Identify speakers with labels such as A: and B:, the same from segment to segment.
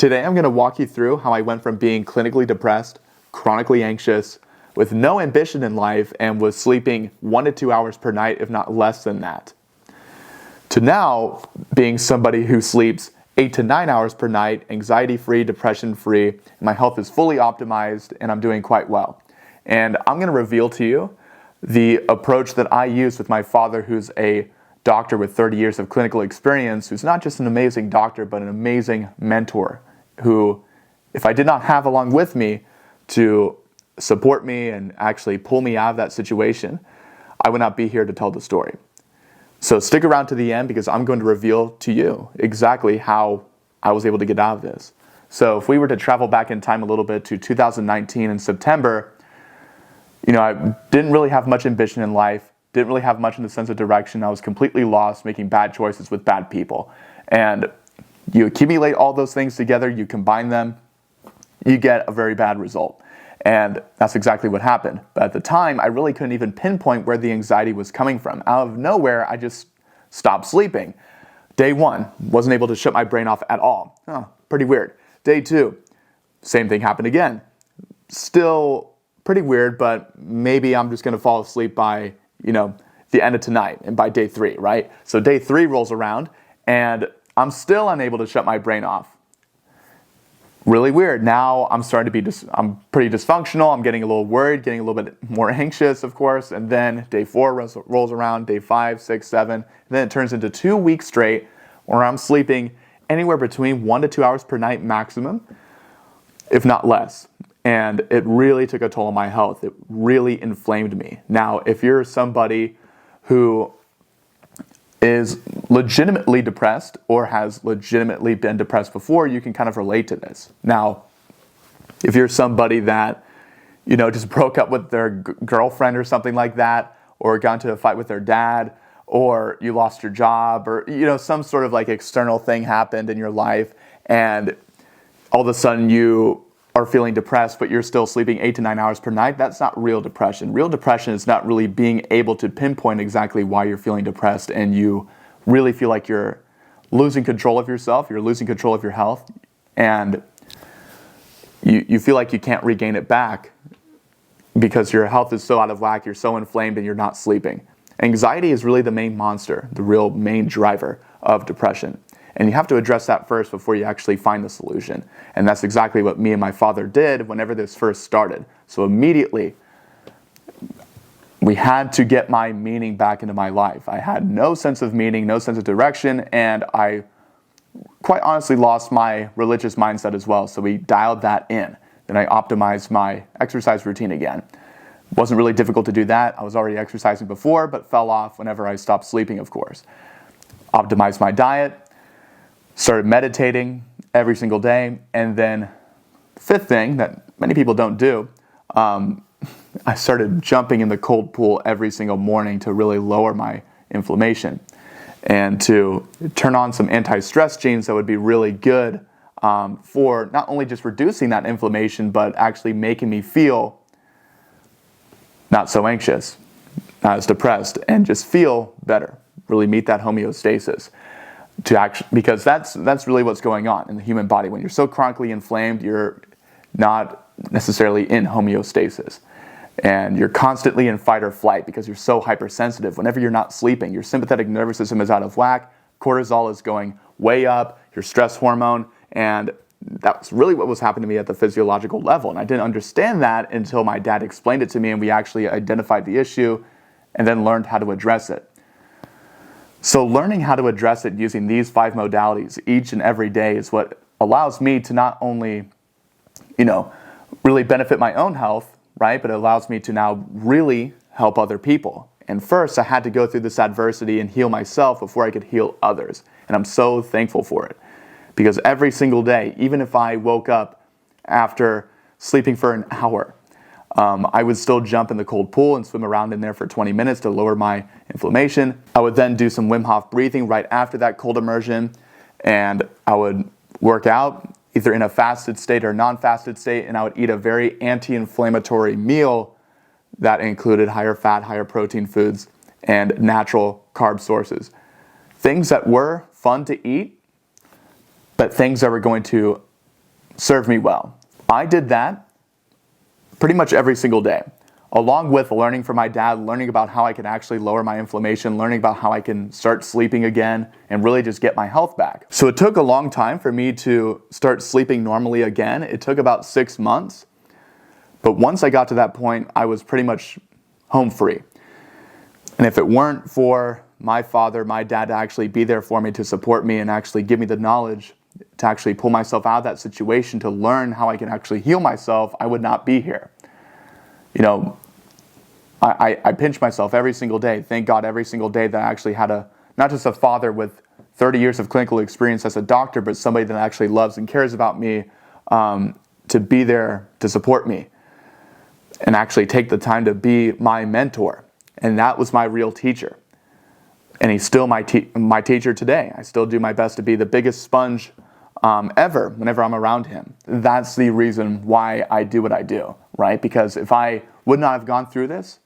A: Today I'm going to walk you through how I went from being clinically depressed, chronically anxious, with no ambition in life, and was sleeping 1 to 2 hours per night, if not less than that, to now being somebody who sleeps 8 to 9 hours per night, anxiety-free, depression-free, my health is fully optimized, and I'm doing quite well. And I'm going to reveal to you the approach that I use with my father, who's a doctor with 30 years of clinical experience, who's not just an amazing doctor, but an amazing mentor, who, if I did not have along with me to support me and actually pull me out of that situation, I would not be here to tell the story. So stick around to the end, because I'm going to reveal to you exactly how I was able to get out of this. So if we were to travel back in time a little bit to 2019 in September, I didn't really have much ambition in life, didn't really have much in the sense of direction. I was completely lost, making bad choices with bad people. And you accumulate all those things together, you combine them, you get a very bad result. And that's exactly what happened. But at the time, I really couldn't even pinpoint where the anxiety was coming from. Out of nowhere, I just stopped sleeping. Day 1, wasn't able to shut my brain off at all. Pretty weird. Day 2, same thing happened again. Still pretty weird, but maybe I'm just going to fall asleep by, the end of tonight, and by day 3, right? So day 3 rolls around, and I'm still unable to shut my brain off. Really weird. Now I'm starting to be, I'm pretty dysfunctional. I'm getting a little worried, getting a little bit more anxious, of course. And then day 4 rolls around, day 5, 6, 7. And then it turns into 2 weeks straight where I'm sleeping anywhere between 1 to 2 hours per night maximum, if not less. And it really took a toll on my health. It really inflamed me. Now, if you're somebody who is legitimately depressed or has legitimately been depressed before, you can kind of relate to this. Now, if you're somebody that, just broke up with their girlfriend or something like that, or got into a fight with their dad, or you lost your job, or, some sort of like external thing happened in your life, and all of a sudden you are feeling depressed, but you're still sleeping 8 to 9 hours per night, that's not real depression. Real depression is not really being able to pinpoint exactly why you're feeling depressed, and you really feel like you're losing control of yourself, you're losing control of your health, and you feel like you can't regain it back because your health is so out of whack, you're so inflamed, and you're not sleeping. Anxiety is really the main monster, the real main driver of depression. And you have to address that first before you actually find the solution. And that's exactly what me and my father did whenever this first started. So immediately, we had to get my meaning back into my life. I had no sense of meaning, no sense of direction, and I quite honestly lost my religious mindset as well. So we dialed that in. Then I optimized my exercise routine again. It wasn't really difficult to do that. I was already exercising before, but fell off whenever I stopped sleeping, of course. Optimized my diet. Started meditating every single day. And then the 5th thing that many people don't do, I started jumping in the cold pool every single morning to really lower my inflammation and to turn on some anti-stress genes that would be really good for not only just reducing that inflammation, but actually making me feel not so anxious, not as depressed, and just feel better, really meet that homeostasis. Because that's really what's going on in the human body. When you're so chronically inflamed, you're not necessarily in homeostasis. And you're constantly in fight or flight because you're so hypersensitive. Whenever you're not sleeping, your sympathetic nervous system is out of whack, cortisol is going way up, your stress hormone, and that's really what was happening to me at the physiological level. And I didn't understand that until my dad explained it to me, and we actually identified the issue and then learned how to address it. So learning how to address it using these 5 modalities each and every day is what allows me to not only, really benefit my own health, right? But it allows me to now really help other people. And first, I had to go through this adversity and heal myself before I could heal others. And I'm so thankful for it. Because every single day, even if I woke up after sleeping for an hour, I would still jump in the cold pool and swim around in there for 20 minutes to lower my inflammation. I would then do some Wim Hof breathing right after that cold immersion, and I would work out either in a fasted state or non-fasted state, and I would eat a very anti-inflammatory meal that included higher fat, higher protein foods, and natural carb sources. Things that were fun to eat, but things that were going to served me well. I did that pretty much every single day, along with learning from my dad, learning about how I can actually lower my inflammation, learning about how I can start sleeping again, and really just get my health back. So it took a long time for me to start sleeping normally again. It took about 6 months. But once I got to that point, I was pretty much home free. And if it weren't for my father, my dad to actually be there for me, to support me and actually give me the knowledge to actually pull myself out of that situation, to learn how I can actually heal myself, I would not be here. You know, I pinch myself every single day. Thank God every single day that I actually had not just a father with 30 years of clinical experience as a doctor, but somebody that actually loves and cares about me, to be there to support me and actually take the time to be my mentor. And that was my real teacher. And he's still my teacher today. I still do my best to be the biggest sponge ever whenever I'm around him. That's the reason why I do what I do, right? Because if I would not have gone through this,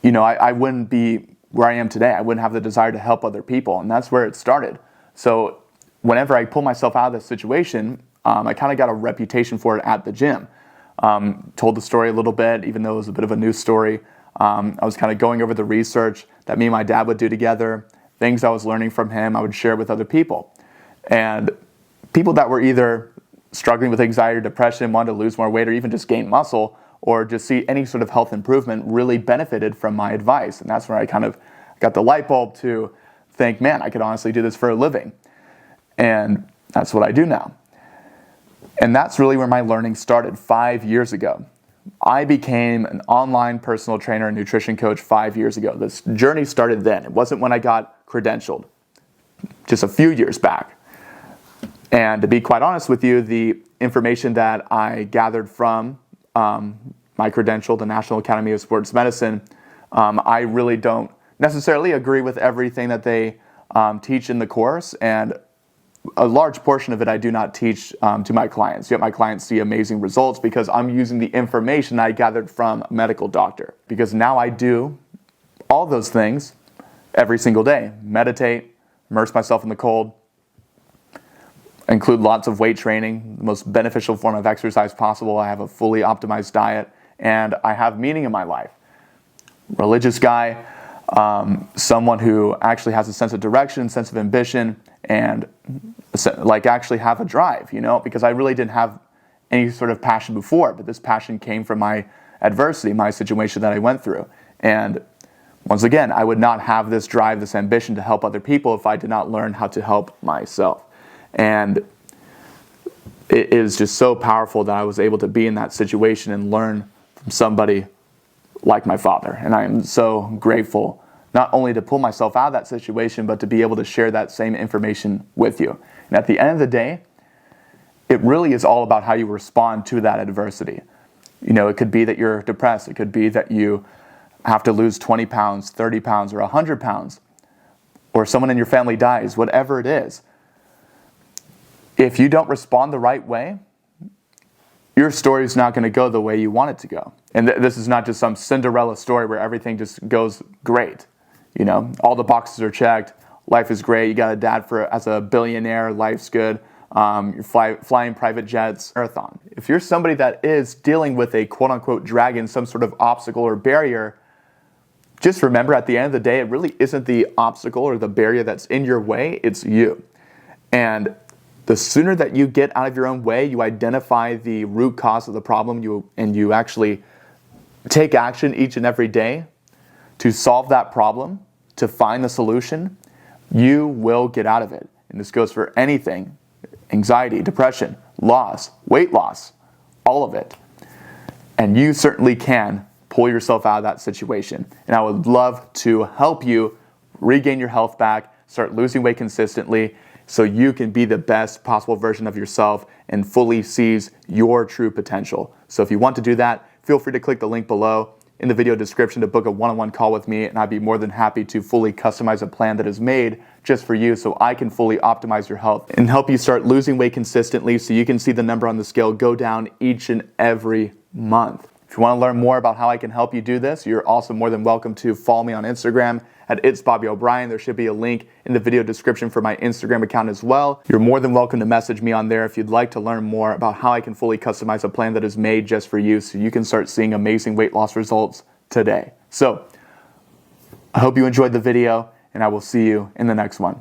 A: you know, I wouldn't be where I am today. I wouldn't have the desire to help other people, and that's where it started. So whenever I pull myself out of this situation, I kind of got a reputation for it at the gym. Told the story a little bit, even though it was a bit of a new story. I was kind of going over the research that me and my dad would do together, things I was learning from him, I would share with other people. And people that were either struggling with anxiety or depression, wanted to lose more weight, or even just gain muscle, or just see any sort of health improvement, really benefited from my advice. And that's where I kind of got the light bulb to think, man, I could honestly do this for a living. And that's what I do now. And that's really where my learning started 5 years ago. I became an online personal trainer and nutrition coach 5 years ago. This journey started then. It wasn't when I got credentialed, just a few years back. And to be quite honest with you, the information that I gathered from my credential, the National Academy of Sports Medicine, I really don't necessarily agree with everything that they teach in the course, and a large portion of it I do not teach to my clients. Yet my clients see amazing results because I'm using the information I gathered from a medical doctor. Because now I do all those things every single day. Meditate, immerse myself in the cold, include lots of weight training, the most beneficial form of exercise possible. I have a fully optimized diet, and I have meaning in my life. Religious guy, someone who actually has a sense of direction, sense of ambition, and like actually have a drive, you know, because I really didn't have any sort of passion before, but this passion came from my adversity, my situation that I went through. And once again, I would not have this drive, this ambition to help other people if I did not learn how to help myself. And it is just so powerful that I was able to be in that situation and learn from somebody like my father. And I am so grateful not only to pull myself out of that situation, but to be able to share that same information with you. And at the end of the day, it really is all about how you respond to that adversity. You know, it could be that you're depressed. It could be that you have to lose 20 pounds, 30 pounds, or 100 pounds, or someone in your family dies, whatever it is. If you don't respond the right way, your story is not going to go the way you want it to go. And this is not just some Cinderella story where everything just goes great. You know, all the boxes are checked. Life is great. You got a dad as a billionaire. Life's good. You're flying private jets. Marathon. If you're somebody that is dealing with a quote-unquote dragon, some sort of obstacle or barrier, just remember at the end of the day, it really isn't the obstacle or the barrier that's in your way. It's you. And the sooner that you get out of your own way, you identify the root cause of the problem, you actually take action each and every day to solve that problem, to find the solution, you will get out of it. And this goes for anything: anxiety, depression, loss, weight loss, all of it. And you certainly can pull yourself out of that situation. And I would love to help you regain your health back, start losing weight consistently, so you can be the best possible version of yourself and fully seize your true potential. So if you want to do that, feel free to click the link below in the video description to book a one-on-one call with me, and I'd be more than happy to fully customize a plan that is made just for you so I can fully optimize your health and help you start losing weight consistently so you can see the number on the scale go down each and every month. If you want to learn more about how I can help you do this, you're also more than welcome to follow me on Instagram at It's Bobby O'Brien. There should be a link in the video description for my Instagram account as well. You're more than welcome to message me on there if you'd like to learn more about how I can fully customize a plan that is made just for you so you can start seeing amazing weight loss results today. So, I hope you enjoyed the video, and I will see you in the next one.